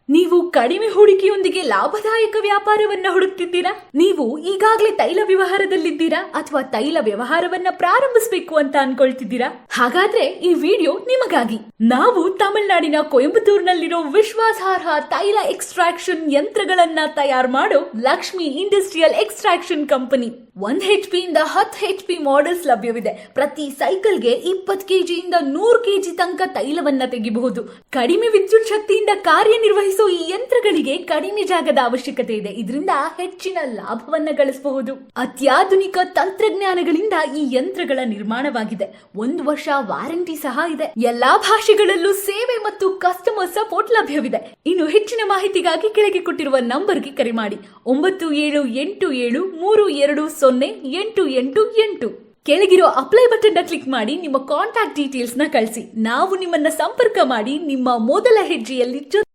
ನೀವು ಕಡಿಮೆ ಹೂಡಿಕೆಯೊಂದಿಗೆ ಲಾಭದಾಯಕ ವ್ಯಾಪಾರವನ್ನ ಹುಡುಕ್ತಿದ್ದೀರಾ? ನೀವು ಈಗಾಗಲೇ ತೈಲ ವ್ಯವಹಾರದಲ್ಲಿದ್ದೀರಾ ಅಥವಾ ತೈಲ ವ್ಯವಹಾರವನ್ನ ಪ್ರಾರಂಭಿಸಬೇಕು ಅಂತ ಅನ್ಕೊಳ್ತಿದ್ದೀರಾ? ಹಾಗಾದ್ರೆ ಈ ವಿಡಿಯೋ ನಿಮಗಾಗಿ. ನಾವು ತಮಿಳುನಾಡಿನ ಕೊಯಂಬತ್ತೂರಿನಲ್ಲಿರೋ ವಿಶ್ವಾಸಾರ್ಹ ತೈಲ ಎಕ್ಸ್ಟ್ರಾಕ್ಷನ್ ಯಂತ್ರಗಳನ್ನ ತಯಾರು ಮಾಡೋ Lakshmi industrial extraction company. 1 HP ಇಂದ 10 HP ಮಾಡೆಲ್ಸ್ ಲಭ್ಯವಿದೆ. ಪ್ರತಿ ಸೈಕಲ್ಗೆ 20 kg ಇಂದ 100 kg ತನಕ ತೈಲವನ್ನ ತೆಗಿಬಹುದು. ಕಡಿಮೆ ವಿದ್ಯುತ್ ಶಕ್ತಿಯಿಂದ ಕಾರ್ಯನಿರ್ವಹಿಸುವ ಈ ಯಂತ್ರಗಳಿಗೆ ಕಡಿಮೆ ಜಾಗದ ಅವಶ್ಯಕತೆ ಇದೆ. ಇದರಿಂದ ಹೆಚ್ಚಿನ ಲಾಭವನ್ನ ಗಳಿಸಬಹುದು. ಅತ್ಯಾಧುನಿಕ ತಂತ್ರಜ್ಞಾನಗಳಿಂದ ಈ ಯಂತ್ರಗಳ ನಿರ್ಮಾಣವಾಗಿದೆ. 1 ವರ್ಷ ವಾರಂಟಿ ಸಹ ಇದೆ. ಎಲ್ಲಾ ಭಾಷೆಗಳಲ್ಲೂ ಸೇವೆ ಮತ್ತು ಕಸ್ಟಮರ್ ಸಪೋರ್ಟ್ ಲಭ್ಯವಿದೆ. ಇನ್ನು ಹೆಚ್ಚಿನ ಮಾಹಿತಿಗಾಗಿ ಕೆಳಗೆ ಕೊಟ್ಟಿರುವ ನಂಬರ್ಗೆ ಕರೆ ಮಾಡಿ. 9787320888. ಕೆಳಗಿರೋ ಅಪ್ಲೈ ಬಟನ್ ಕ್ಲಿಕ್ ಮಾಡಿ ನಿಮ್ಮ ಕಾಂಟ್ಯಾಕ್ಟ್ ಡೀಟೇಲ್ಸ್ ನ ಕಳಿಸಿ. ನಾವು ನಿಮ್ಮನ್ನ ಸಂಪರ್ಕ ಮಾಡಿ ನಿಮ್ಮ ಮೊದಲ ಹೆಜ್ಜೆಯಲ್ಲಿ